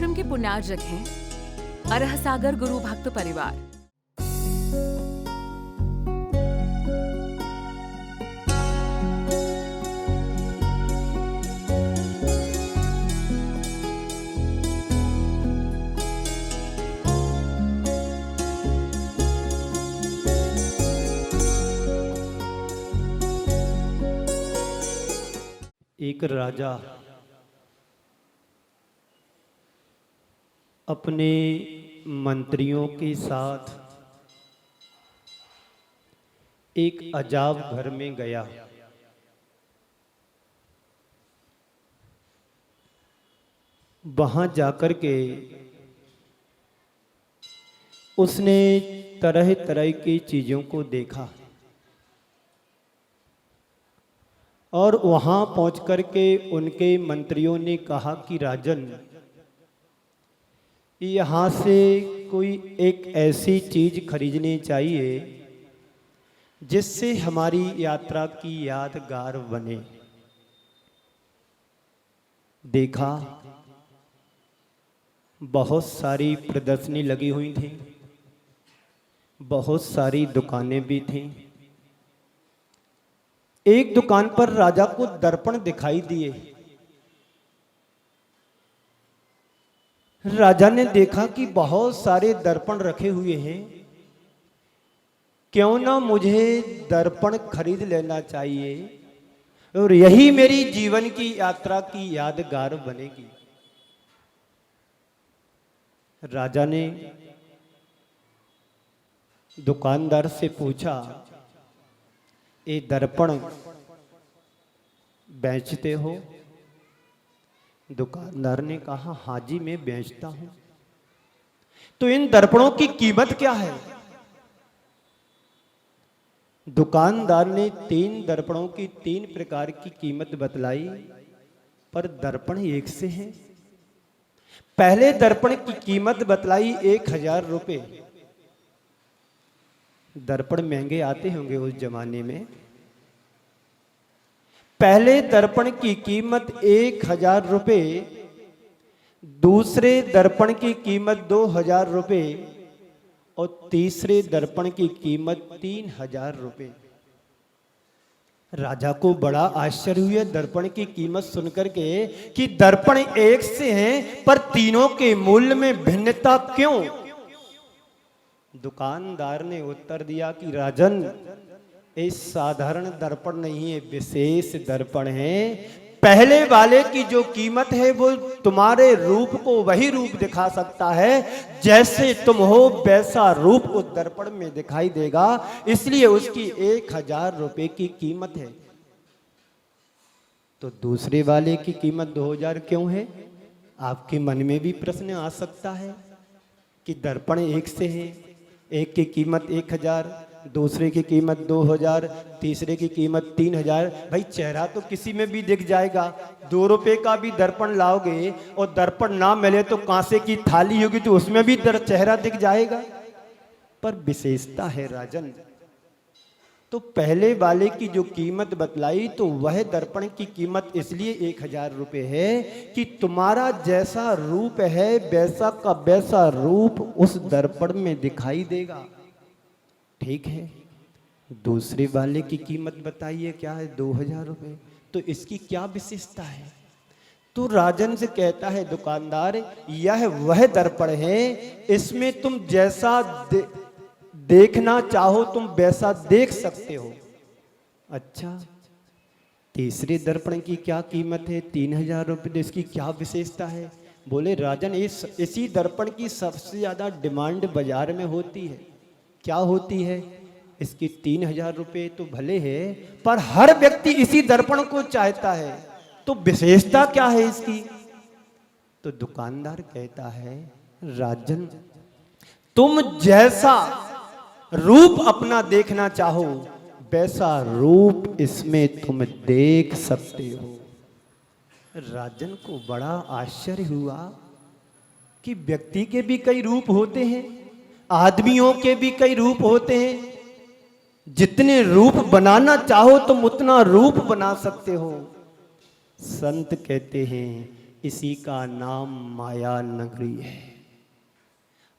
आश्रम के पुण्यार्जक हैं अरह सागर गुरु भक्त परिवार। एक राजा अपने मंत्रियों के साथ एक अजाब घर में गया। वहां जाकर के उसने तरह तरह की चीजों को देखा और वहां पहुंच कर के उनके मंत्रियों ने कहा कि राजन, यहाँ से कोई एक ऐसी चीज खरीदनी चाहिए जिससे हमारी यात्रा की यादगार बने। देखा, बहुत सारी प्रदर्शनी लगी हुई थी, बहुत सारी दुकानें भी थीं। एक दुकान पर राजा को दर्पण दिखाई दिए। राजा ने देखा कि बहुत सारे दर्पण रखे हुए हैं, क्यों ना मुझे दर्पण खरीद लेना चाहिए और यही मेरी जीवन की यात्रा की यादगार बनेगी। राजा ने दुकानदार से पूछा, ये दर्पण बेचते हो? दुकानदार ने कहा, हाँ जी, मैं बेचता हूं। तो इन दर्पणों की कीमत क्या है? दुकानदार ने 3 दर्पणों की 3 प्रकार की कीमत बतलाई, पर दर्पण एक से हैं। पहले दर्पण की कीमत बतलाई 1000 रुपए। दर्पण महंगे आते होंगे उस जमाने में। पहले दर्पण की कीमत 1000 रुपए, दूसरे दर्पण की कीमत 2000 रुपए और तीसरे दर्पण की कीमत 3000 रुपए। राजा को बड़ा आश्चर्य हुआ दर्पण की कीमत सुनकर के कि दर्पण एक से हैं, पर तीनों के मूल्य में भिन्नता क्यों? दुकानदार ने उत्तर दिया कि राजन, ये साधारण दर्पण नहीं है, विशेष दर्पण है। पहले वाले की जो कीमत है वो तुम्हारे रूप को वही रूप दिखा सकता है, जैसे तुम हो वैसा रूप उस दर्पण में दिखाई देगा, इसलिए उसकी 1000 रुपए की कीमत है। तो दूसरे वाले की कीमत 2000 क्यों है? आपके मन में भी प्रश्न आ सकता है कि दर्पण एक से है, एक की कीमत 1000, दूसरे की कीमत 2000, तीसरे की कीमत 3000। भाई चेहरा तो किसी में भी दिख जाएगा। 2 रुपए का भी दर्पण लाओगे और दर्पण ना मिले तो कांसे की थाली होगी तो उसमें भी चेहरा दिख जाएगा। पर विशेषता है राजन। तो पहले वाले की जो कीमत बतलाई तो वह दर्पण की कीमत इसलिए 1000 रुपए है कि तुम्हारा जैसा रूप है वैसा का वैसा रूप उस दर्पण में दिखाई देगा। ठीक है, दूसरे वाले की कीमत बताइए क्या है? 2000 रुपए। तो इसकी क्या विशेषता है? तो राजन से कहता है दुकानदार, यह वह दर्पण है, इसमें तुम जैसा देखना चाहो तुम वैसा देख सकते हो। अच्छा, तीसरे दर्पण की क्या कीमत है? 3000 रुपये। इसकी क्या विशेषता है? बोले राजन, इसी दर्पण की सबसे ज्यादा डिमांड बाजार में होती है। क्या होती है? इसकी 3000 रुपये तो भले है, पर हर व्यक्ति इसी दर्पण को चाहता है, तो विशेषता क्या है इसकी? तो दुकानदार कहता है राजन, तुम जैसा रूप अपना देखना चाहो वैसा रूप इसमें तुम देख सकते हो। राजन को बड़ा आश्चर्य हुआ कि व्यक्ति के भी कई रूप होते हैं, आदमियों के भी कई रूप होते हैं। जितने रूप बनाना चाहो तुम उतना रूप बना सकते हो। संत कहते हैं इसी का नाम माया नगरी है।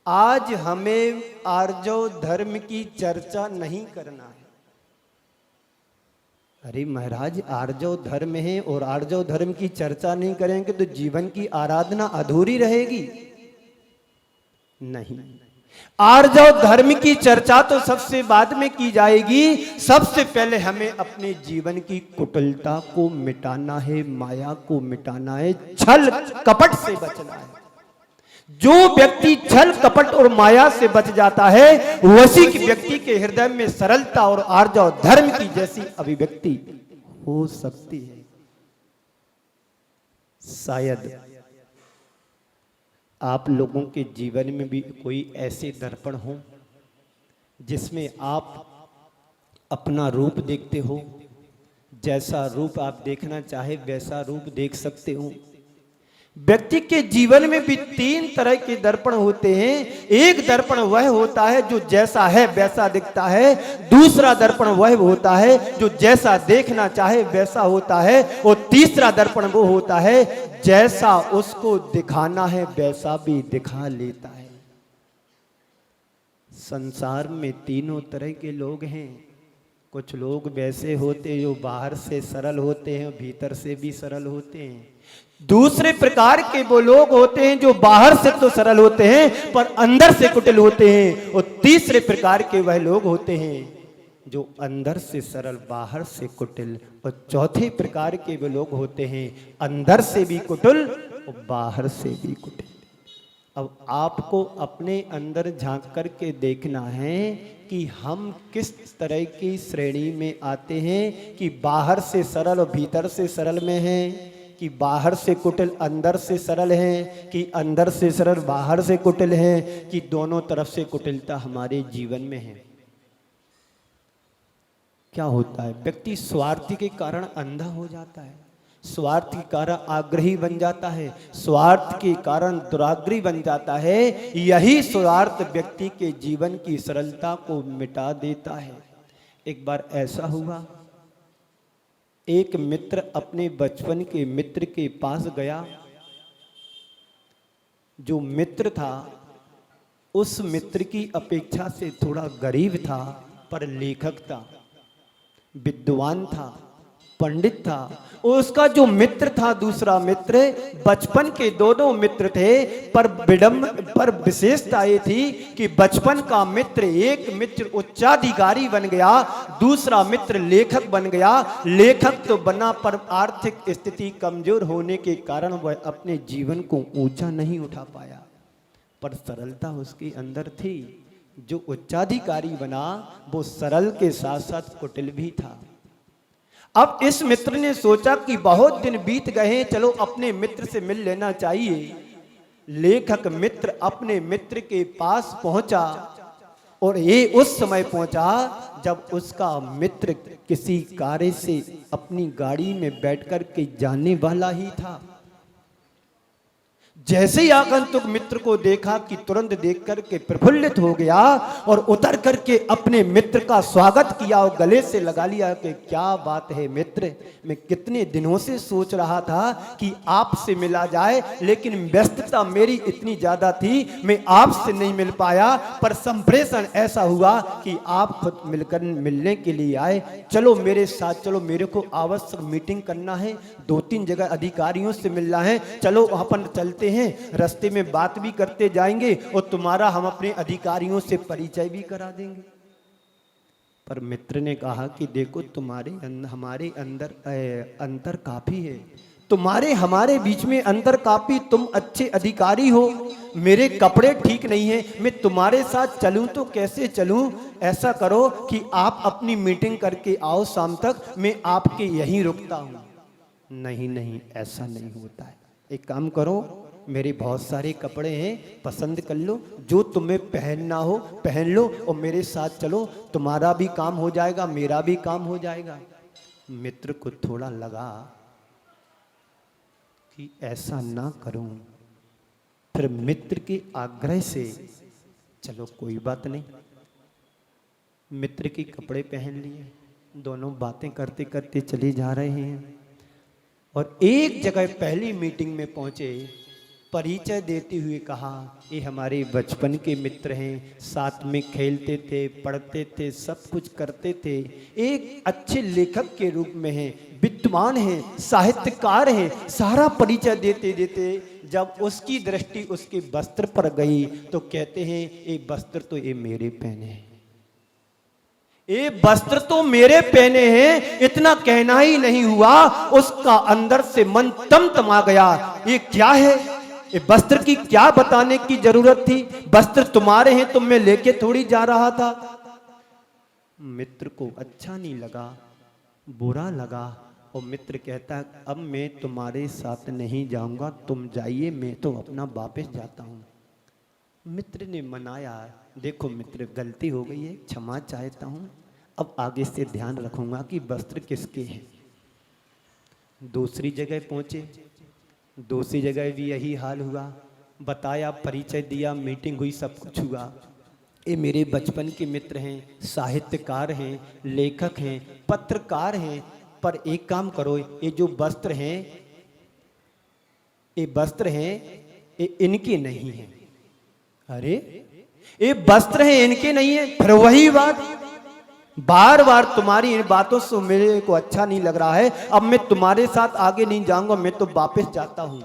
आज हमें आर्जव धर्म की चर्चा नहीं करना है। अरे महाराज, आर्जव धर्म है और आर्जव धर्म की चर्चा नहीं करेंगे तो जीवन की आराधना अधूरी रहेगी। नहीं, आर्जव धर्म की चर्चा तो सबसे बाद में की जाएगी। सबसे पहले हमें अपने जीवन की कुटिलता को मिटाना है, माया को मिटाना है, छल कपट से बचना है। जो व्यक्ति छल कपट और माया से बच जाता है वैसी व्यक्ति के हृदय में सरलता और आर्जव धर्म की जैसी अभिव्यक्ति हो सकती है। शायद आप लोगों के जीवन में भी कोई ऐसे दर्पण हो जिसमें आप अपना रूप देखते हो। जैसा रूप आप देखना चाहे वैसा रूप देख सकते हो। व्यक्ति के जीवन में भी 3 तरह के दर्पण होते हैं। एक दर्पण वह होता है जो जैसा है वैसा दिखता है। दूसरा दर्पण वह होता है जो जैसा देखना चाहे वैसा होता है। और तीसरा दर्पण वो होता है जैसा उसको दिखाना है वैसा भी दिखा लेता है। संसार में तीनों तरह के लोग हैं। कुछ लोग वैसे होते हैं जो बाहर से सरल होते हैं, भीतर से भी सरल होते हैं। दूसरे प्रकार के वो लोग होते हैं जो बाहर से तो सरल होते हैं पर अंदर से कुटिल होते हैं। और तीसरे प्रकार के वह लोग होते हैं जो अंदर से सरल बाहर से कुटिल। और चौथे प्रकार के वो लोग होते हैं अंदर से भी कुटिल और बाहर से भी कुटिल। अब आपको अपने अंदर झांक करके देखना है कि हम किस तरह की श्रेणी में आते हैं, कि बाहर से सरल और भीतर से सरल में हैं, कि बाहर से कुटिल अंदर से सरल हैं, कि अंदर से सरल बाहर से कुटिल हैं, कि दोनों तरफ से कुटिलता हमारे जीवन में है। क्या होता है, व्यक्ति स्वार्थ के कारण अंधा हो जाता है, स्वार्थ के कारण आग्रही बन जाता है, स्वार्थ के कारण दुराग्रही बन जाता है। यही स्वार्थ व्यक्ति के जीवन की सरलता को मिटा देता है। एक बार ऐसा हुआ, एक मित्र अपने बचपन के मित्र के पास गया। जो मित्र था उस मित्र की अपेक्षा से थोड़ा गरीब था, पर लेखक था, विद्वान था, पंडित था। उसका जो मित्र था दूसरा मित्र, बचपन के दोनों मित्र थे, पर विशेषता ये थी कि बचपन का मित्र, एक मित्र उच्चाधिकारी बन गया, दूसरा मित्र लेखक बन गया। लेखक तो बना पर आर्थिक स्थिति कमजोर होने के कारण वह अपने जीवन को ऊंचा नहीं उठा पाया, पर सरलता उसके अंदर थी। जो उच्चाधिकारी बना वो सरल के साथ साथ कुटिल भी था। अब इस मित्र ने सोचा कि बहुत दिन बीत गए हैं, चलो अपने मित्र से मिल लेना चाहिए। लेखक मित्र अपने मित्र के पास पहुंचा और ये उस समय पहुंचा जब उसका मित्र किसी कार्य से अपनी गाड़ी में बैठकर के जाने वाला ही था। जैसे ही आगंतुक मित्र को देखा कि तुरंत देख करके प्रफुल्लित हो गया और उतर करके अपने मित्र का स्वागत किया और गले से लगा लिया कि क्या बात है मित्र, मैं कितने दिनों से सोच रहा था कि आपसे मिला जाए, लेकिन व्यस्तता मेरी इतनी ज्यादा थी मैं आपसे नहीं मिल पाया। पर संप्रेषण ऐसा हुआ कि आप खुद मिलकर मिलने के लिए आए। चलो मेरे साथ चलो, मेरे को आवश्यक मीटिंग करना है, 2-3 जगह अधिकारियों से मिलना है, चलो अपन चलते हैं, रास्ते में बात भी करते जाएंगे और तुम्हारा हम अपने अधिकारियों से परिचय भी करा देंगे। पर मित्र ने कहा कि देखो तुम्हारे हमारे अंदर अंतर काफी है, तुम्हारे हमारे बीच में अंतर काफी। तुम अच्छे अधिकारी हो, मेरे कपड़े ठीक नहीं है, मैं तुम्हारे साथ चलूं तो कैसे चलूं? ऐसा करो कि आप अपनी मीटिंग करके आओ शाम तक, मैं आपके यहीं रुकता हूं। नहीं नहीं, ऐसा नहीं होता है। एक काम करो, मेरे बहुत सारे कपड़े हैं, पसंद कर लो, जो तुम्हें पहनना हो पहन लो और मेरे साथ चलो, तुम्हारा भी काम हो जाएगा, मेरा भी काम हो जाएगा। मित्र को थोड़ा लगा कि ऐसा ना करूं, फिर मित्र के आग्रह से चलो कोई बात नहीं, मित्र के कपड़े पहन लिए, दोनों बातें करते करते चले जा रहे हैं। और एक जगह पहली मीटिंग में पहुंचे, परिचय देते हुए कहा, ये हमारे बचपन के मित्र हैं, साथ में खेलते थे, पढ़ते थे, सब कुछ करते थे, एक अच्छे लेखक के रूप में हैं, विद्वान हैं, साहित्यकार हैं। सारा परिचय देते देते जब उसकी दृष्टि उसके वस्त्र पर गई तो कहते हैं, ये वस्त्र तो ये मेरे पहने हैं, ये वस्त्र तो मेरे पहने हैं। इतना कहना ही नहीं हुआ, उसका अंदर से मन तमतमा गया। ये क्या है, ये वस्त्र की क्या बताने की जरूरत थी, वस्त्र तुम्हारे हैं, तुम में लेके थोड़ी जा रहा था। मित्र को अच्छा नहीं लगा, बुरा लगा, और मित्र कहता, अब मैं तुम्हारे साथ नहीं जाऊंगा, तुम जाइए, मैं तो अपना वापस जाता हूं। मित्र ने मनाया, देखो मित्र गलती हो गई है, क्षमा चाहता हूं, अब आगे से ध्यान रखूंगा कि वस्त्र किसके हैं। दूसरी जगह पहुंचे, दूसरी जगह भी यही हाल हुआ, बताया, परिचय दिया, मीटिंग हुई, सब कुछ हुआ। ये मेरे बचपन के मित्र हैं, साहित्यकार हैं, लेखक हैं, पत्रकार हैं, पर एक काम करो, ये जो वस्त्र हैं, ये वस्त्र हैं, ये इनके नहीं हैं। अरे ये वस्त्र हैं, इनके नहीं है। फिर वही बात, बार बार तुम्हारी इन बातों से मेरे को अच्छा नहीं लग रहा है, अब मैं तुम्हारे साथ आगे नहीं जाऊंगा, मैं तो वापस जाता हूं।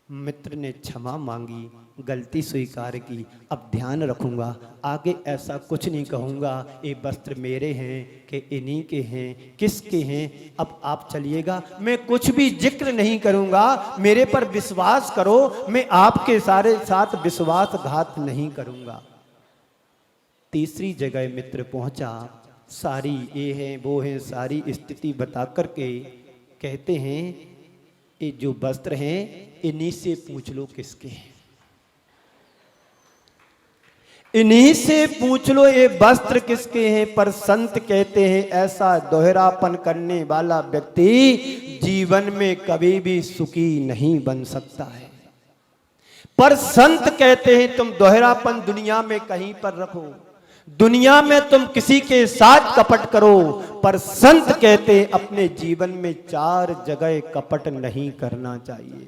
मित्र ने क्षमा मांगी, गलती स्वीकार की, अब ध्यान रखूंगा, आगे ऐसा कुछ नहीं कहूंगा, ये वस्त्र मेरे हैं कि इन्हीं के हैं, किसके हैं, अब आप चलिएगा, मैं कुछ भी जिक्र नहीं करूंगा, मेरे पर विश्वास करो, मैं आपके सारे साथ विश्वासघात नहीं करूंगा। तीसरी जगह मित्र पहुंचा, सारी ये है वो है, सारी स्थिति बता करके कहते हैं, ये जो वस्त्र हैं इन्हीं से पूछ लो किसके हैं, इन्हीं से पूछ लो ये वस्त्र किसके हैं। पर संत कहते हैं, ऐसा दोहरापन करने वाला व्यक्ति जीवन में कभी भी सुखी नहीं बन सकता है। पर संत कहते हैं, तुम दोहरापन दुनिया में कहीं पर रखो, दुनिया में तुम किसी के साथ कपट करो, पर संत कहते हैं अपने जीवन में 4 जगह कपट नहीं करना चाहिए।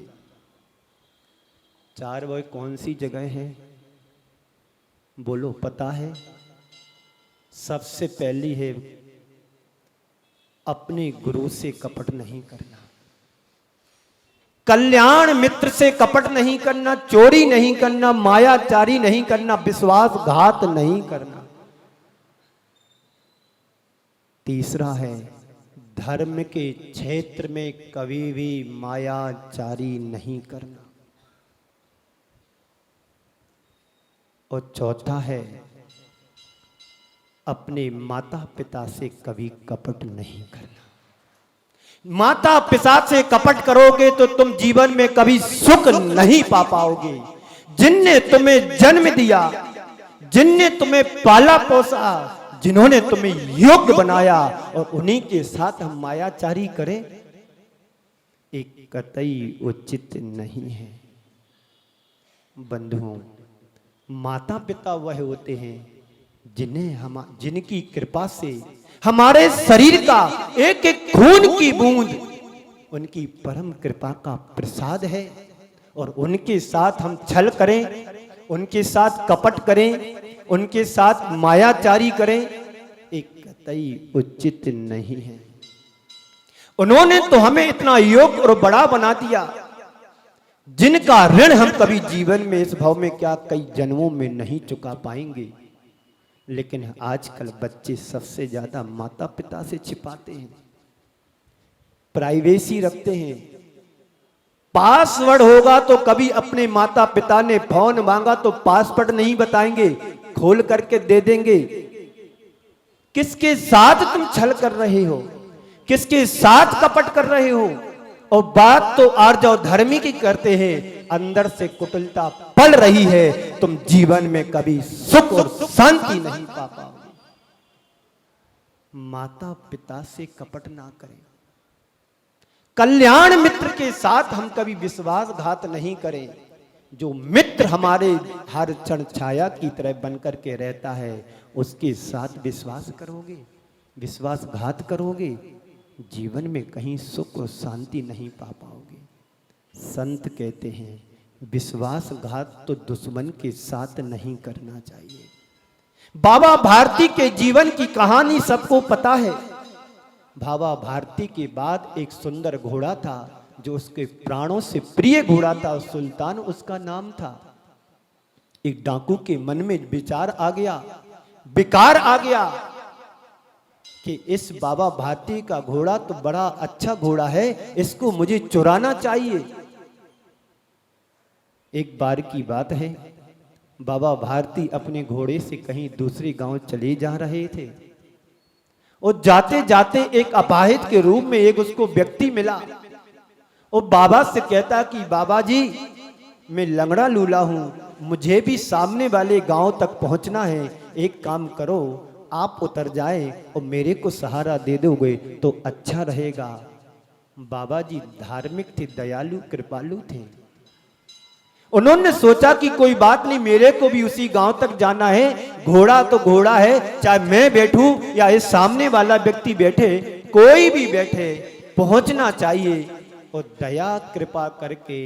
4 वो कौन सी जगह है, बोलो, पता है? सबसे पहली है, अपने गुरु से कपट नहीं करना, कल्याण मित्र से कपट नहीं करना, चोरी नहीं करना, मायाचारी नहीं करना, विश्वासघात नहीं करना। तीसरा है, धर्म के क्षेत्र में कभी भी मायाचारी नहीं करना। और चौथा है, अपने माता पिता से कभी कपट नहीं करना। माता पिता से कपट करोगे तो तुम जीवन में कभी सुख नहीं पा पाओगे। जिनने तुम्हें जन्म दिया, जिनने तुम्हें पाला पोसा, जिन्होंने तुम्हें योग्य बनाया, और उन्हीं के साथ हम मायाचारी करें, एक कतई उचित नहीं है। बंधुओं, माता पिता वह होते हैं जिनकी कृपा से हमारे शरीर का एक एक खून की बूंद उनकी परम कृपा का प्रसाद है। और उनके साथ हम छल करें, उनके साथ कपट करें, उनके साथ मायाचारी करें, एक कतई उचित नहीं है। उन्होंने तो हमें इतना योग्य और बड़ा बना दिया, जिनका ऋण हम कभी जीवन में इस भाव में क्या कई जन्मों में नहीं चुका पाएंगे। लेकिन आजकल बच्चे सबसे ज्यादा माता पिता से छिपाते हैं, प्राइवेसी रखते हैं। पासवर्ड होगा तो कभी अपने माता पिता ने फोन मांगा तो पासवर्ड नहीं बताएंगे, खोल करके दे देंगे। किसके साथ तुम छल कर रहे हो, किसके साथ कपट कर रहे हो? और बात तो आर्जव धर्मी की करते हैं, अंदर से कुटिलता पल रही है, तुम जीवन में कभी सुख और शांति नहीं पा पाओगे। माता पिता से कपट ना करें, कल्याण मित्र के साथ हम कभी विश्वासघात नहीं करें। जो मित्र हमारे हर क्षण छाया की तरह बनकर के रहता है, उसके साथ विश्वास करोगे, विश्वासघात करोगे जीवन में कहीं सुख और शांति नहीं पा पाओगे। संत कहते हैं विश्वासघात तो दुश्मन के साथ नहीं करना चाहिए। बाबा भारती के जीवन की कहानी सबको पता है। बाबा भारती के बाद एक सुंदर घोड़ा था जो उसके प्राणों से प्रिय घोड़ा था, सुल्तान उसका नाम था। एक डाकू के मन में विचार आ गया, विकार आ गया कि इस बाबा भारती का घोड़ा तो बड़ा अच्छा घोड़ा है, इसको मुझे चुराना चाहिए। एक बार की बात है, बाबा भारती अपने घोड़े से कहीं दूसरे गांव चले जा रहे थे और जाते जाते एक अपाहिज के रूप में एक उसको व्यक्ति मिला। वो बाबा से कहता कि बाबा जी, मैं लंगड़ा लूला हूं, मुझे भी सामने वाले गांव तक पहुंचना है, एक काम करो आप उतर जाए और मेरे को सहारा दे दोगे तो अच्छा रहेगा। बाबा जी धार्मिक थे, दयालु कृपालु थे। उन्होंने सोचा कि कोई बात नहीं, मेरे को भी उसी गांव तक जाना है, घोड़ा तो घोड़ा है, चाहे मैं बैठूं या इस सामने वाला व्यक्ति बैठे, कोई भी बैठे, पहुंचना चाहिए। और दया कृपा करके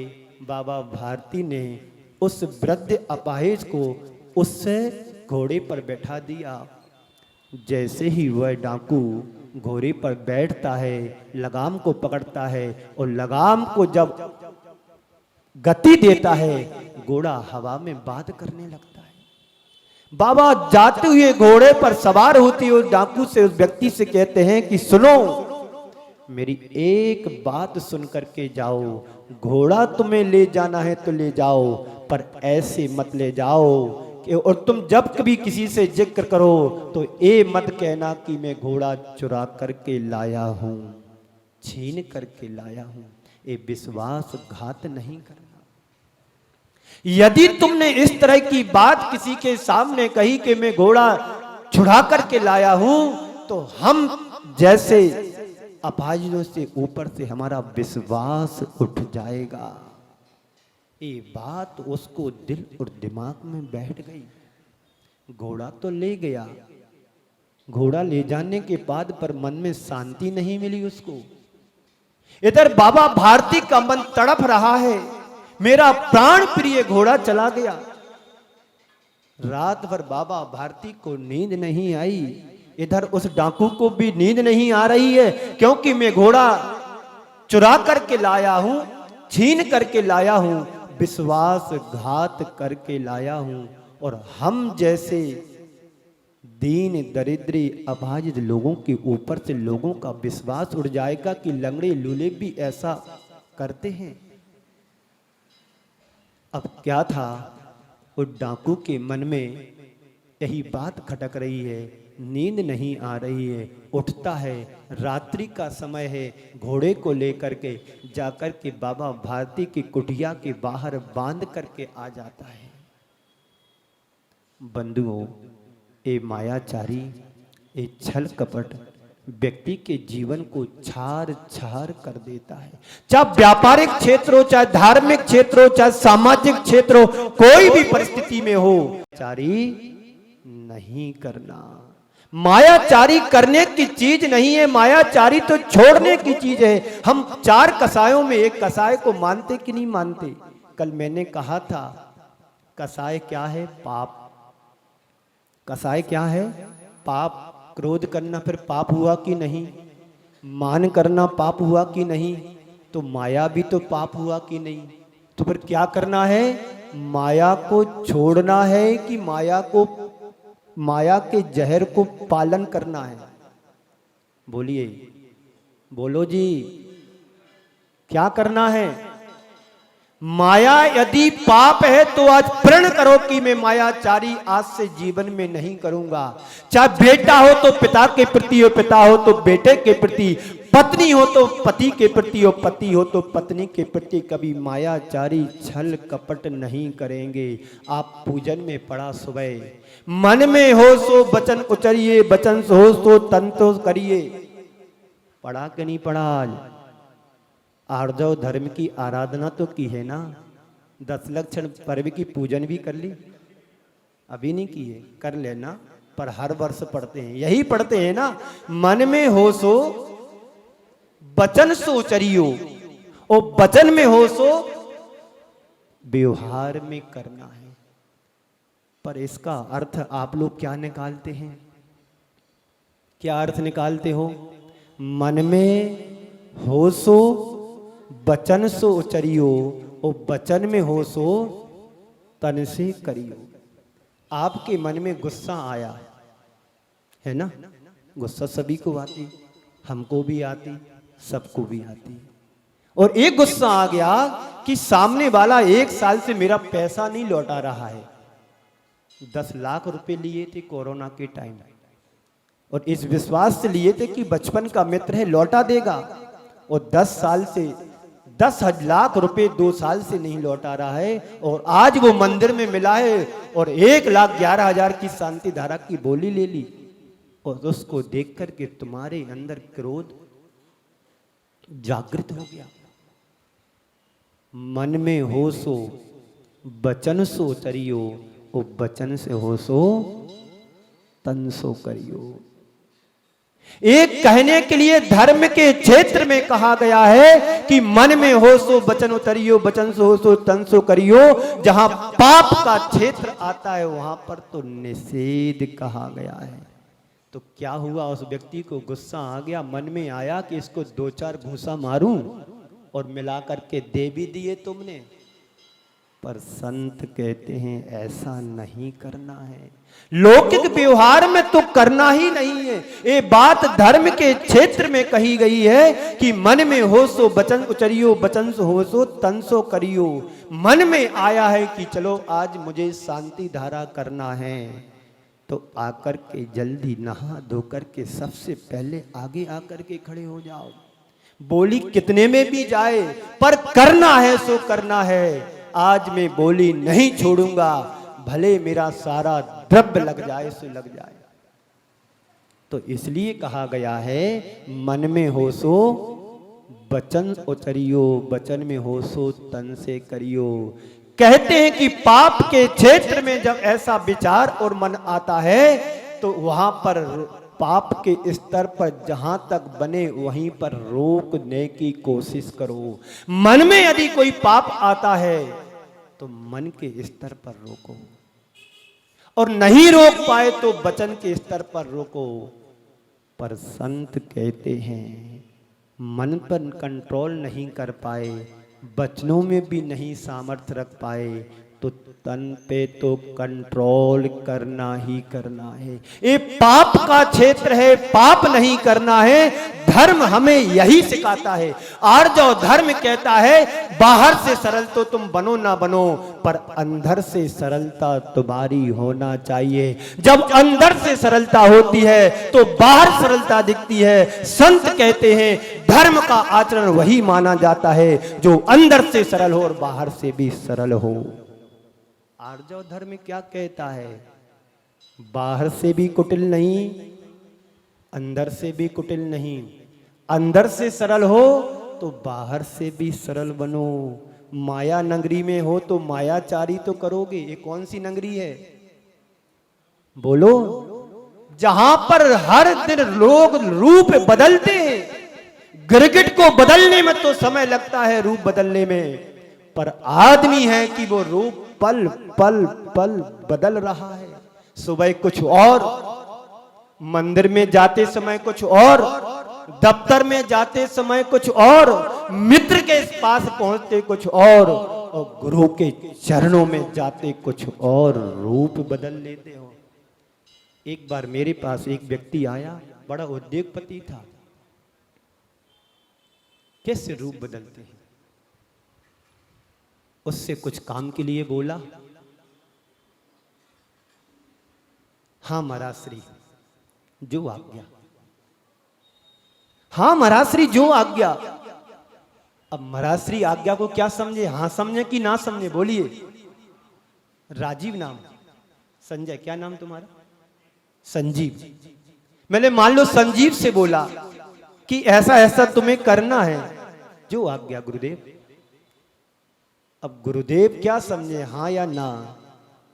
बाबा भारती ने उस वृद्ध अपाहिज को उससे घोड़े पर बैठा दिया। जैसे ही वह डाकू घोड़े पर बैठता है, लगाम को पकड़ता है और लगाम को जब गति देता है, घोड़ा हवा में बात करने लगता है। बाबा जाते हुए घोड़े पर सवार होते हुए डाकू से, उस व्यक्ति से कहते हैं कि सुनो, मेरी एक बात सुन करके जाओ, घोड़ा तुम्हें ले जाना है तो ले जाओ, पर ऐसे मत ले जाओ कि, और तुम जब कभी किसी से जिक्र करो तो ये मत कहना कि मैं घोड़ा चुरा करके लाया हूं, छीन करके लाया हूं। ये विश्वासघात नहीं करना। यदि तुमने इस तरह की बात किसी के सामने कही कि मैं घोड़ा छुड़ा करके लाया हूं, तो हम जैसे अपाहिजों से ऊपर से हमारा विश्वास उठ जाएगा। ये बात उसको दिल और दिमाग में बैठ गई। घोड़ा तो ले गया, घोड़ा ले जाने के बाद पर मन में शांति नहीं मिली उसको। इधर बाबा भारती का मन तड़प रहा है, मेरा प्राण प्रिय घोड़ा चला गया। रात भर बाबा भारती को नींद नहीं आई, इधर उस डाकू को भी नींद नहीं आ रही है, क्योंकि मैं घोड़ा चुरा करके लाया हूं, छीन करके लाया हूं, विश्वासघात करके लाया हूं। और हम जैसे दीन दरिद्री अभाजित लोगों के ऊपर से लोगों का विश्वास उड़ जाएगा कि लंगड़े लूले भी ऐसा करते हैं। अब क्या था, उस डाकू के मन में यही बात खटक रही है, नींद नहीं आ रही है। उठता है, रात्रि का समय है, घोड़े को लेकर के जाकर के बाबा भारती की कुटिया के बाहर बांध करके आ जाता है। बंधुओं, ये मायाचारी, ये छल कपट व्यक्ति के जीवन को छार छार कर देता है। चाहे व्यापारिक क्षेत्र हो, चाहे धार्मिक क्षेत्र हो, चाहे सामाजिक क्षेत्र हो, कोई भी परिस्थिति में हो, चारी नहीं करना। मायाचारी करने की चीज नहीं है, मायाचारी तो छोड़ने की चीज है। हम 4 कसायों में एक कसाय को मानते कि नहीं मानते? कल मैंने कहा था कसाय क्या है? पाप। कसाय क्या है? पाप। क्रोध करना फिर पाप हुआ कि नहीं? मान करना पाप हुआ कि नहीं? तो माया भी तो पाप हुआ कि नहीं? तो फिर क्या करना है? माया को छोड़ना है कि माया के जहर को पालन करना है? बोलिए, बोलो जी, क्या करना है? माया यदि पाप है तो आज प्रण करो कि मैं मायाचारी आज से जीवन में नहीं करूंगा। चाहे बेटा हो तो पिता के प्रति हो, पिता हो तो बेटे के प्रति, पत्नी हो तो पति के प्रति हो, पति हो तो पत्नी के प्रति कभी मायाचारी छल कपट नहीं करेंगे। आप पूजन में पढ़ा सुबह, मन में हो सो वचन उचरिए, वचन हो सो तन तो करिए। पढ़ा कि नहीं पढ़ा? आज आर्जव धर्म की आराधना तो की है ना, 10 लक्षण पर्व की पूजन भी कर ली? अभी नहीं की है, कर लेना। पर हर वर्ष पढ़ते हैं, यही पढ़ते हैं ना, मन में हो सो बचन सो चरियो, और वचन में हो सो व्यवहार में करना है। पर इसका अर्थ आप लोग क्या निकालते हैं? क्या अर्थ निकालते हो? मन में हो सो वचन सो उचरियो, और वचन में हो सो तन से करियो। आपके मन में गुस्सा आया है ना? गुस्सा सभी को आती, हमको भी आती, सबको भी आती। और एक गुस्सा आ गया कि सामने वाला 1 साल से मेरा पैसा नहीं लौटा रहा है। 10 लाख रुपए लिए थे कोरोना के टाइम, और इस विश्वास से लिए थे कि बचपन का मित्र है, लौटा देगा। और 10 साल से 10 लाख रुपए 2 साल से नहीं लौटा रहा है, और आज वो मंदिर में मिला है और 1,11,000 की शांति धारा की बोली ले ली। और उसको देख करके तुम्हारे अंदर क्रोध जागृत हो गया। मन में हो सो वचन सो चरियो, और वचन से हो सो तन सो करियो। एक कहने के लिए धर्म के क्षेत्र में कहा गया है कि मन में हो सो वचन उतरियो, वचन से हो सो तन सो करियो। जहां पाप का क्षेत्र आता है वहां पर तो निषेध कहा गया है। तो क्या हुआ? उस व्यक्ति को गुस्सा आ गया, मन में आया कि इसको 2-4 घूंसा मारूं, और मिला करके दे भी दिए तुमने। पर संत कहते हैं ऐसा नहीं करना है। लौकिक व्यवहार में तो करना ही नहीं है। ये बात धर्म के क्षेत्र में कही गई है कि मन में हो सो वचन उचरियो, वचन से हो सो तन सो करियो। मन में आया है कि चलो आज मुझे शांति धारा करना है, तो आकर के जल्दी नहा धो करके सबसे पहले आगे आकर के खड़े हो जाओ। बोली कितने में भी जाए, पर करना है सो करना है। आज मैं बोली नहीं छोड़ूंगा, भले मेरा सारा द्रव्य लग जाए सो लग जाए। तो इसलिए कहा गया है मन में हो सो वचन उचरियो, वचन में हो सो तन से करियो। कहते हैं कि पाप के क्षेत्र में जब ऐसा विचार और मन आता है तो वहां पर पाप के स्तर पर जहां तक बने वहीं पर रोकने की कोशिश करो। मन में यदि कोई पाप आता है तो मन के स्तर पर रोको, और नहीं रोक पाए तो वचन के स्तर पर रोको। पर संत कहते हैं मन पर कंट्रोल नहीं कर पाए, वचनों में भी नहीं सामर्थ्य रख पाए, तो तन पे तो कंट्रोल करना ही करना है। ये पाप का क्षेत्र है, पाप नहीं करना है। धर्म हमें यही सिखाता है। आर्जव धर्म कहता है बाहर से सरल तो तुम बनो ना बनो, पर अंदर से सरलता तुम्हारी होना चाहिए। जब अंदर से सरलता होती है तो बाहर सरलता दिखती है। संत कहते हैं धर्म का आचरण वही माना जाता है जो अंदर से सरल हो और बाहर से भी सरल हो। आर्जव धर्म क्या कहता है? बाहर से भी कुटिल नहीं, अंदर से भी कुटिल नहीं। अंदर से सरल हो तो बाहर से भी सरल बनो। माया नगरी में हो तो मायाचारी तो करोगे। ये कौन सी नगरी है बोलो? जहां पर हर दिन लोग रूप बदलते हैं। गिरगिट को बदलने में तो समय लगता है, रूप बदलने में, पर आदमी है कि वो रूप पल पल पल बदल रहा है। सुबह कुछ और, मंदिर में जाते समय कुछ और, दफ्तर में जाते समय कुछ और, मित्र के पास पहुंचते कुछ और गुरु के चरणों में जाते कुछ और रूप बदल लेते हो। एक बार मेरे पास एक व्यक्ति आया, बड़ा उद्योगपति था। कैसे रूप बदलते हैं? उससे कुछ काम के लिए बोला, हाँ महाराज श्री जो आज्ञा, हाँ महाराज श्री जो आज्ञा। अब महाराज श्री आज्ञा को क्या समझे, हाँ समझे कि ना समझे बोलिए? राजीव नाम, संजय क्या नाम तुम्हारा? संजीव। मैंने मान लो संजीव से बोला कि ऐसा ऐसा तुम्हें करना है, जो आज्ञा गुरुदेव। अब गुरुदेव क्या समझे, हाँ या ना?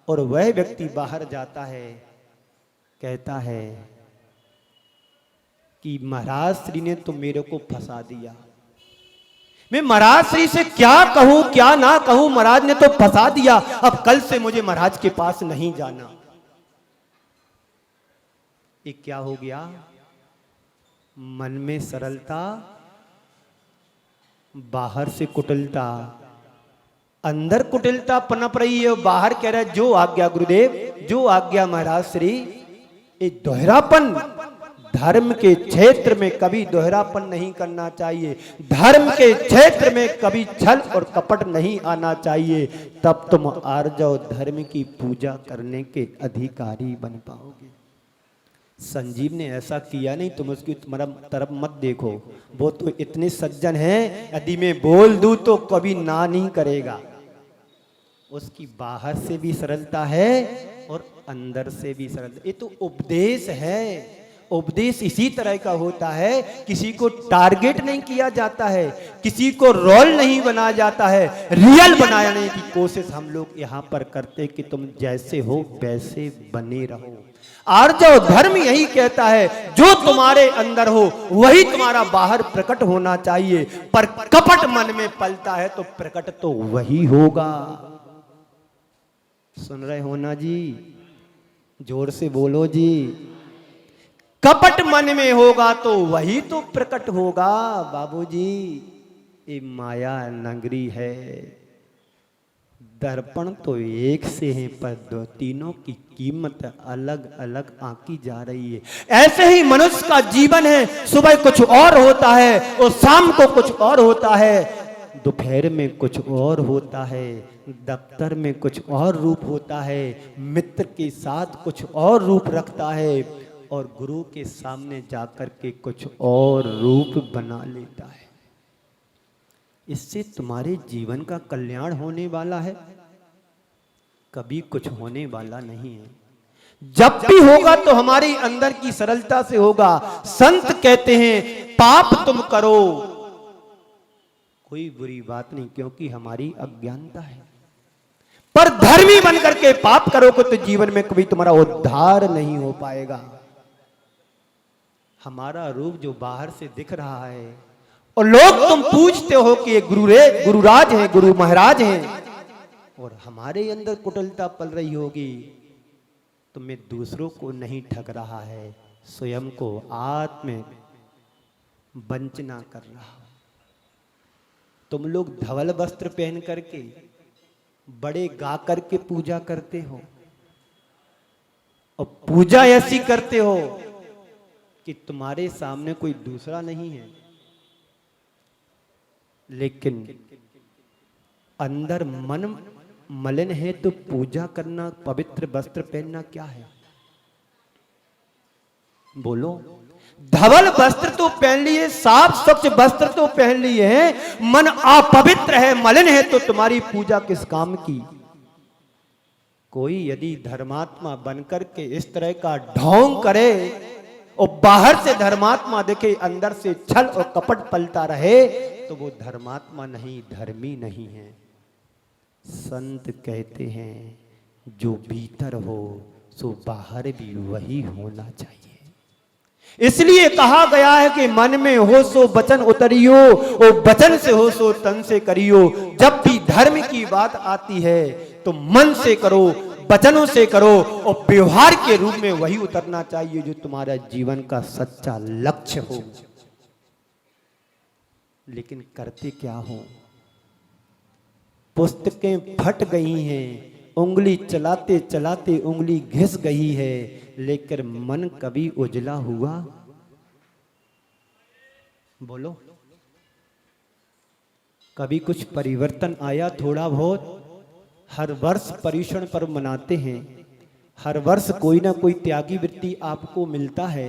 और वह व्यक्ति बाहर जाता है, कहता है कि महाराज श्री ने तो मेरे को फंसा दिया, मैं महाराज श्री से क्या कहूं क्या ना कहूं, महाराज ने तो फंसा दिया, अब कल से मुझे महाराज के पास नहीं जाना। ये क्या हो गया? मन में सरलता, बाहर से कुटिलता, अंदर कुटिलता पनप रही है, बाहर कह रहा है जो आज्ञा गुरुदेव, जो आज्ञा महाराज श्री। ये दोहरापन, धर्म के क्षेत्र में कभी दोहरापन नहीं करना चाहिए, धर्म के क्षेत्र में कभी छल और कपट नहीं आना चाहिए, तब तुम आर्जव धर्म की पूजा करने के अधिकारी बन पाओगे। संजीव ने ऐसा किया नहीं, तुम उसकी तुम्हारा तरफ मत देखो, वो तो इतने सज्जन हैं, यदि मैं बोल दूं तो कभी ना नहीं करेगा। उसकी बाहर से भी सरलता है और अंदर से भी सरलता। ये तो उपदेश है, उपदेश इसी तरह का होता है, किसी को टारगेट नहीं किया जाता है, किसी को रोल नहीं बनाया जाता है, रियल बनाने की कोशिश हम लोग यहाँ पर करते कि तुम जैसे हो वैसे बने रहो। आर्जव धर्म यही कहता है, जो तुम्हारे अंदर हो वही तुम्हारा बाहर प्रकट होना चाहिए, पर कपट मन में पलता है तो प्रकट तो वही होगा। सुन रहे हो ना जी? जोर से बोलो जी। कपट मन में होगा तो वही तो प्रकट होगा बाबूजी। ये माया नगरी है, दर्पण तो एक से हैं पर दो तीनों की कीमत अलग अलग आंकी जा रही है। ऐसे ही मनुष्य का जीवन है, सुबह कुछ और होता है और शाम को कुछ और होता है, दोपहर में कुछ और होता है, दफ्तर में कुछ और रूप होता है, मित्र के साथ कुछ और रूप रखता है और गुरु के सामने जाकर के कुछ और रूप बना लेता है। इससे तुम्हारे जीवन का कल्याण होने वाला है? कभी कुछ होने वाला नहीं है। जब भी होगा तो हमारी अंदर की सरलता से होगा। संत कहते हैं पाप तुम करो कोई बुरी बात नहीं, क्योंकि हमारी अज्ञानता है, पर धर्मी बनकर के पाप करोगे तो जीवन में कभी तुम्हारा उद्धार नहीं हो पाएगा। हमारा रूप जो बाहर से दिख रहा है और लोग तुम पूछते हो कि ये गुरुराज हैं, गुरु महाराज हैं, और हमारे अंदर कुटिलता पल रही होगी तो मैं दूसरों को नहीं ठग रहा है, स्वयं को आत्म वंचना कर रहा हूं। तुम लोग धवल वस्त्र पहन करके बड़े गा करके पूजा करते हो और पूजा ऐसी करते हो कि तुम्हारे सामने कोई दूसरा नहीं है, लेकिन अंदर मन मलिन है तो पूजा करना, पवित्र वस्त्र पहनना क्या है? बोलो। धवल वस्त्र तो पहन लिए, साफ स्वच्छ वस्त्र तो पहन लिए हैं, मन अपवित्र है, मलिन है तो तुम्हारी पूजा किस काम की? कोई यदि धर्मात्मा बनकर के इस तरह का ढोंग करे और बाहर से धर्मात्मा देखे, अंदर से छल और कपट पलता रहे, तो वो धर्मात्मा नहीं, धर्मी नहीं है। संत कहते हैं जो भीतर हो सो बाहर भी वही होना चाहिए। इसलिए कहा गया है कि मन में हो सो वचन उतरियो और वचन से हो सो तन से करियो। जब भी धर्म की बात आती है तो मन से करो, वचनों से करो और व्यवहार के रूप में वही उतरना चाहिए जो तुम्हारा जीवन का सच्चा लक्ष्य हो। लेकिन करते क्या हो? पुस्तकें फट गई हैं, उंगली चलाते चलाते उंगली घिस गई है, लेकिन मन कभी उजला हुआ? बोलो। कभी कुछ परिवर्तन आया? थोड़ा बहुत। हर वर्ष पर्युषण पर्व मनाते हैं, हर वर्ष कोई ना कोई त्यागी वृत्ति आपको मिलता है,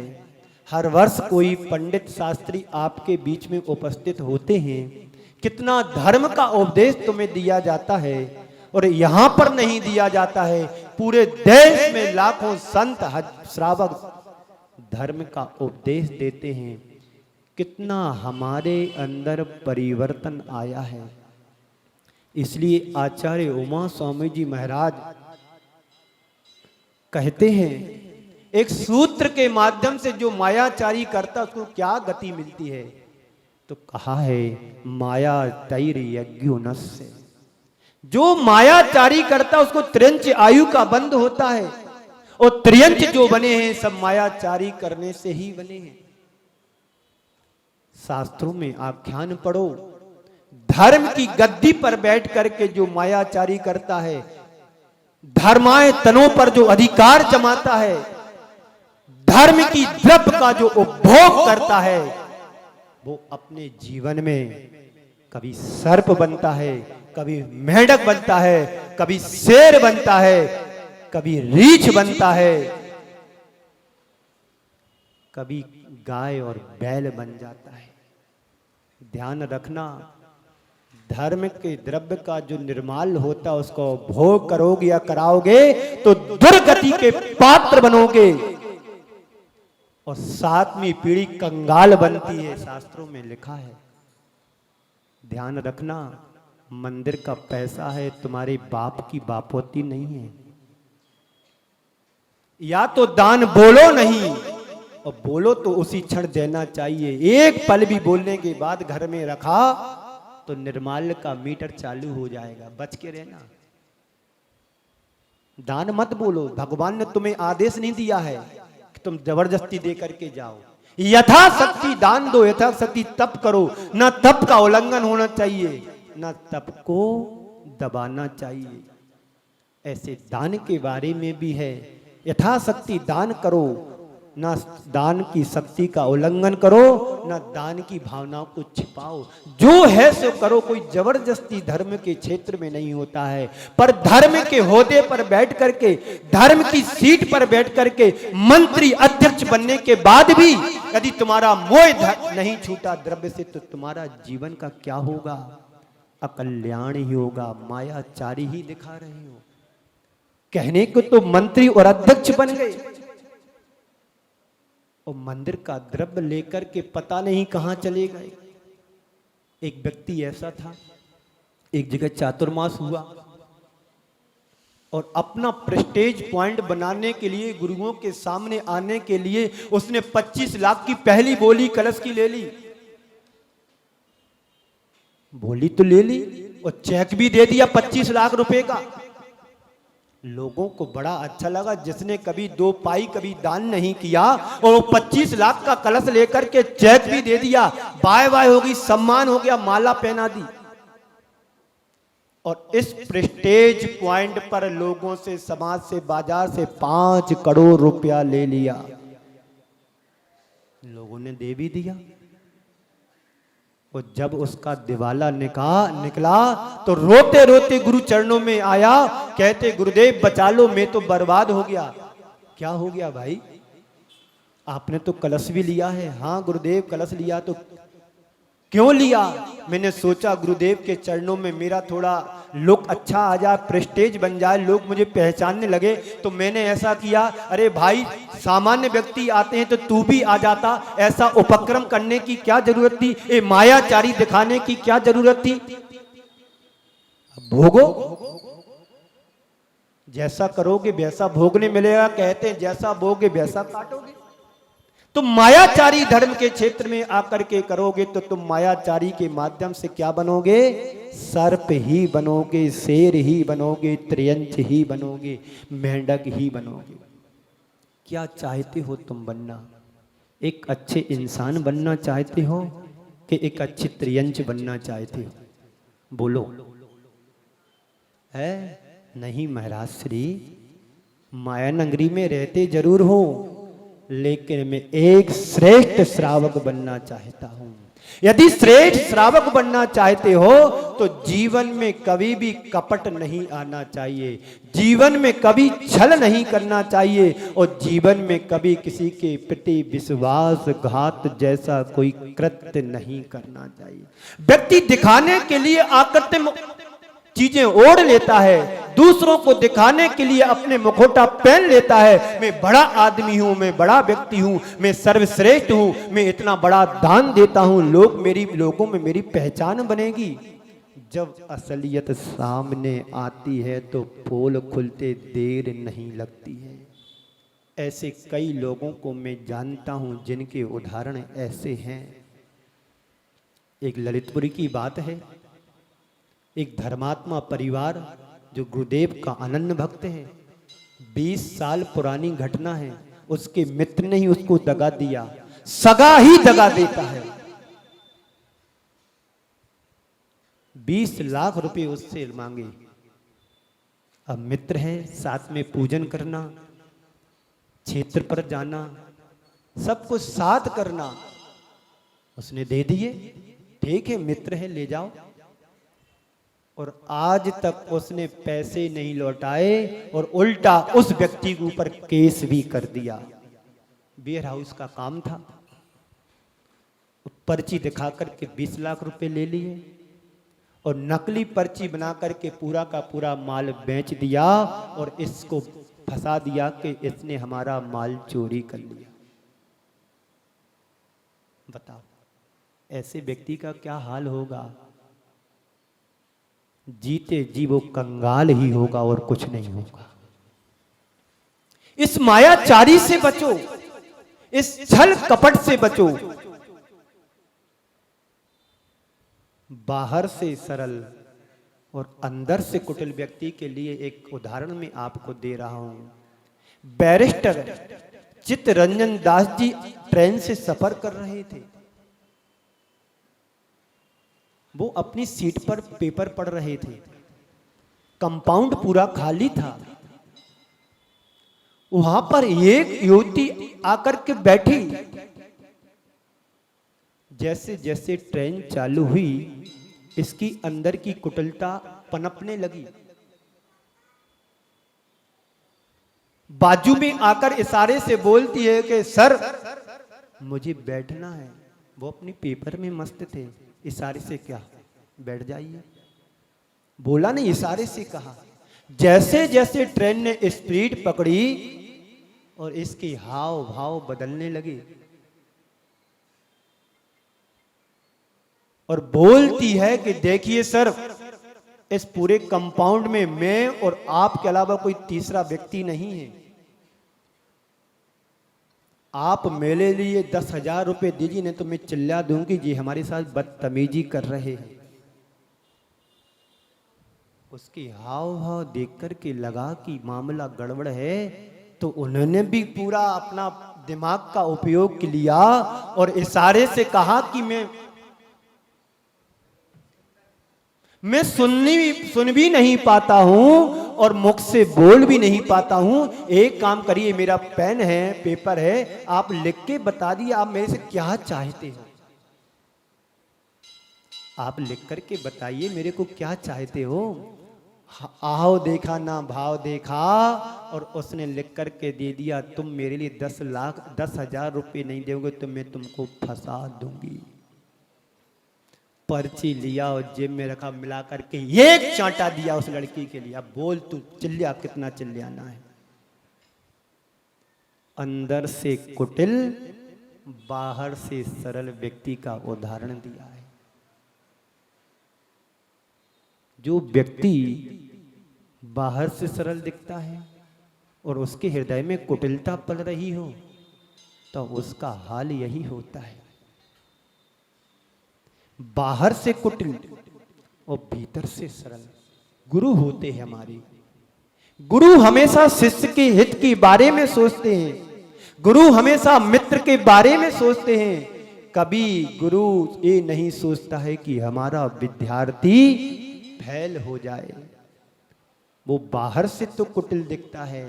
हर वर्ष कोई पंडित शास्त्री आपके बीच में उपस्थित होते हैं। कितना धर्म का उपदेश तुम्हें दिया जाता है और यहां पर नहीं दिया जाता है। पूरे देश में लाखों संत श्रावक धर्म का उपदेश देते हैं। कितना हमारे अंदर परिवर्तन आया है। इसलिए आचार्य उमा स्वामी जी महाराज कहते हैं एक सूत्र के माध्यम से जो मायाचारी करता उसको क्या गति मिलती है? तो कहा है माया तैर यज्ञोनस्य, जो मायाचारी करता उसको त्रियंच आयु का बंध होता है। और त्रियंच जो बने हैं सब मायाचारी करने से ही बने हैं। शास्त्रों में आख्यान पढ़ो, धर्म की गद्दी पर बैठ करके जो मायाचारी करता है, धर्माए तनों पर जो अधिकार जमाता है, धर्म की द्रव्य का जो उपभोग करता है, वो अपने जीवन में कभी सर्प बनता है, कभी मेढक बनता है, कभी शेर बनता है, कभी रीछ बनता है, कभी गाय और बैल बन जाता है। ध्यान रखना, धर्म के द्रव्य का जो निर्माल होता है उसको भोग करोगे या कराओगे तो दुर्गति के पात्र बनोगे और 7वीं पीढ़ी कंगाल बनती है, शास्त्रों में लिखा है। ध्यान रखना, मंदिर का पैसा है, तुम्हारे बाप की बापोती नहीं है। या तो दान बोलो नहीं, और बोलो तो उसी क्षण देना चाहिए। एक पल भी बोलने के बाद घर में रखा तो निर्माल्य का मीटर चालू हो जाएगा, बच के रहना। दान मत बोलो, भगवान ने तुम्हें आदेश नहीं दिया है कि तुम जबरदस्ती दे करके जाओ। यथाशक्ति दान दो, यथाशक्ति तप करो, ना तप का उल्लंघन होना चाहिए, ना तप को दबाना चाहिए। ऐसे दान के बारे में भी है, यथाशक्ति दान करो, ना दान की शक्ति का उल्लंघन करो, ना दान की भावनाओं को छिपाओ। जो है सो करो, कोई जबरदस्ती धर्म के क्षेत्र में नहीं होता है। पर धर्म के होदे पर बैठ करके, धर्म की सीट पर बैठ करके मंत्री अध्यक्ष बनने के बाद भी यदि तुम्हारा मोह नहीं छूटा द्रव्य से, तो तुम्हारा जीवन का क्या होगा? अकल्याण ही होगा, मायाचारी ही दिखा रहे हो। कहने को तो मंत्री और अध्यक्ष बन गए और मंदिर का द्रव्य लेकर के पता नहीं कहां चले गए। एक व्यक्ति ऐसा था, एक जगह चातुर्मास हुआ और अपना प्रेस्टेज पॉइंट बनाने के लिए, गुरुओं के सामने आने के लिए उसने 25 लाख की पहली बोली कलश की ले ली। बोली तो ले ली और चेक भी दे दिया 25 लाख रुपए का। लोगों को बड़ा अच्छा लगा, जिसने कभी 2 पाई कभी दान नहीं किया और वो 25 लाख का कलश लेकर के चेक भी दे दिया। बाय बाय हो गई, सम्मान हो गया, माला पहना दी। और इस प्रेस्टेज पॉइंट पर लोगों से, समाज से, बाजार से 5 करोड़ रुपया ले लिया। लोगों ने दे भी दिया और जब उसका दिवाला निकला तो रोते रोते गुरु चरणों में आया, कहते गुरुदेव बचा लो, मैं तो बर्बाद हो गया। क्या हो गया भाई? आपने तो कलश भी लिया है। हाँ गुरुदेव कलश लिया। तो क्यों लिया? मैंने सोचा गुरुदेव के चरणों में मेरा थोड़ा लुक अच्छा आ जाए, प्रेस्टेज बन जाए, लोग मुझे पहचानने लगे, तो मैंने ऐसा किया। अरे भाई सामान्य व्यक्ति आते हैं तो तू भी आ जाता, ऐसा उपक्रम करने की क्या जरूरत थी? ये मायाचारी दिखाने की क्या जरूरत थी? भोगो, जैसा करोगे वैसा भोगने मिलेगा। कहते हैं जैसा बोगे वैसा काटोगे। तो मायाचारी धर्म के क्षेत्र में आकर के करोगे तो तुम मायाचारी के माध्यम से क्या बनोगे? सर्प ही बनोगे, शेर ही बनोगे, त्रियंच ही बनोगे, मेंढक ही बनोगे। क्या चाहते हो तुम बनना? एक अच्छे इंसान बनना चाहते हो कि एक अच्छी त्रियंच बनना चाहते हो? बोलो। है नहीं महाराज श्री, माया नगरी में रहते जरूर हो, लेकिन मैं एक श्रेष्ठ श्रावक बनना चाहता हूं। यदि श्रेष्ठ श्रावक बनना चाहते हो तो जीवन में कभी भी कपट नहीं आना चाहिए, जीवन में कभी छल नहीं करना चाहिए, और जीवन में कभी किसी के प्रति विश्वासघात जैसा कोई कृत्य नहीं करना चाहिए। व्यक्ति दिखाने के लिए आकृतिक चीजें ओढ़ लेता है, दूसरों को दिखाने के लिए अपने मुखौटा पहन लेता है। मैं बड़ा आदमी हूं, मैं बड़ा व्यक्ति हूं, मैं सर्वश्रेष्ठ हूं, मैं इतना बड़ा दान देता हूं, लोगों में मेरी पहचान बनेगी। जब असलियत सामने आती है तो पोल खुलते देर नहीं लगती है। ऐसे कई लोगों को मैं जानता हूं जिनके उदाहरण ऐसे हैं। एक ललितपुरी की बात है, एक धर्मात्मा परिवार जो गुरुदेव का अनन्य भक्त है, 20 साल पुरानी घटना है, उसके मित्र ने ही उसको दगा दिया, सगा ही दगा देता है। 20 लाख रुपए उससे मांगे। अब मित्र है, साथ में पूजन करना, क्षेत्र पर जाना, सब कुछ साथ करना, उसने दे दिए। ठीक है, मित्र है, ले जाओ। और आज तक उसने पैसे नहीं लौटाए और उल्टा उस व्यक्ति के ऊपर केस भी कर दिया। वेयर हाउस का काम था, पर्ची दिखा करके 20 लाख रुपए ले लिए और नकली पर्ची बना करके पूरा का पूरा माल बेच दिया और इसको फंसा दिया कि इसने हमारा माल चोरी कर लिया। बताओ, ऐसे व्यक्ति का क्या हाल होगा? जीते जी वो कंगाल ही होगा और कुछ नहीं होगा। इस मायाचारी से बचो, इस छल कपट से बचो। बाहर से सरल और अंदर से कुटिल व्यक्ति के लिए एक उदाहरण मैं आपको दे रहा हूं। बैरिस्टर चित्तरंजन दास जी ट्रेन से सफर कर रहे थे। वो अपनी सीट पर पेपर पढ़ रहे थे। कंपाउंड पूरा खाली था। वहां पर एक युवती आकर के बैठी। जैसे जैसे ट्रेन चालू हुई, इसकी अंदर की कुटिलता पनपने लगी। बाजू में आकर इशारे से बोलती है कि सर मुझे बैठना है। वो अपनी पेपर में मस्त थे। इशारे से क्या, बैठ जाइए। बोला नहीं, इशारे से कहा। जैसे जैसे ट्रेन ने स्पीड पकड़ी और इसके हाव भाव बदलने लगे और बोलती है कि देखिए सर, इस पूरे कंपाउंड में मैं और आपके अलावा कोई तीसरा व्यक्ति नहीं है। आप मेरे लिए 10,000 रुपए दीजिए, नहीं तो मैं चिल्ला दूंगी जी हमारे साथ बदतमीजी कर रहे हैं। उसके हाव भाव देख करके लगा कि मामला गड़बड़ है, तो उन्होंने भी पूरा अपना दिमाग का उपयोग लिया और इशारे से कहा कि मैं सुन भी नहीं पाता हूं और मुख से बोल भी नहीं पाता हूं। एक काम करिए, मेरा पेन है, पेपर है, आप लिख के बता दिए आप मेरे से क्या चाहते हो। आप लिख करके बताइए मेरे को क्या चाहते हो। आओ देखा ना भाव देखा, और उसने लिख करके दे दिया, तुम मेरे लिए 10,000 रुपए नहीं दोगे तो मैं तुमको फंसा दूंगी। पर्ची लिया और जेब में रखा, मिला करके एक चांटा दिया उस लड़की के लिए। अब बोल तू चिल्ला, कितना चिल्लाना है। अंदर से कुटिल, बाहर से सरल व्यक्ति का उदाहरण दिया है। जो व्यक्ति बाहर से सरल दिखता है और उसके हृदय में कुटिलता पल रही हो, तो उसका हाल यही होता है। बाहर से कुटिल और भीतर से सरल गुरु होते हैं हमारे। गुरु हमेशा शिष्य के हित के बारे में सोचते हैं। गुरु हमेशा मित्र के बारे में सोचते हैं। कभी गुरु ये नहीं सोचता है कि हमारा विद्यार्थी फैल हो जाए। वो बाहर से तो कुटिल दिखता है,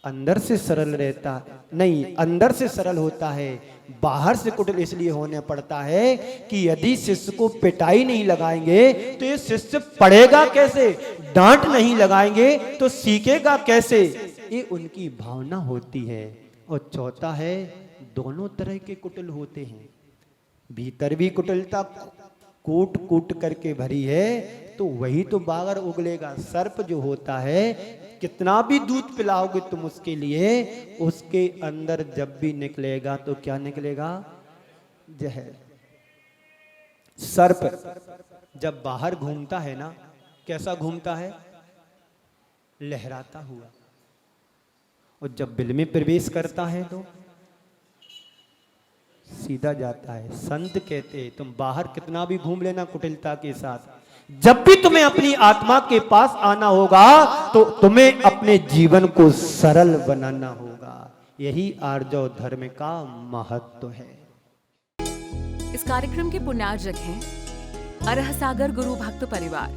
अंदर से सरल रहता नहीं, अंदर से सरल होता है, बाहर से कुटिल इसलिए होने पड़ता है कि यदि शिष्य को पिटाई नहीं लगाएंगे तो ये शिष्य पढ़ेगा कैसे, डांट नहीं लगाएंगे तो सीखेगा कैसे, ये उनकी भावना होती है। और चौथा है, दोनों तरह के कुटिल होते हैं। भीतर भी कुटिलता कूट कूट करके भरी है तो वही तो बागर उगलेगा। सर्प जो होता है, कितना भी दूध पिलाओगे तुम उसके लिए, उसके अंदर जब भी निकलेगा तो क्या निकलेगा, जहर। सर्प जब बाहर घूमता है ना, कैसा घूमता है, लहराता हुआ। और जब बिल में प्रवेश करता है तो सीधा जाता है। संत कहते हैं तुम बाहर कितना भी घूम लेना कुटिलता के साथ, जब भी तुम्हें अपनी आत्मा के पास आना होगा तो तुम्हें अपने जीवन को सरल बनाना होगा। यही आर्जव धर्म का महत्व है। इस कार्यक्रम के पुण्यार्जक हैं अरहसागर गुरु भक्त परिवार।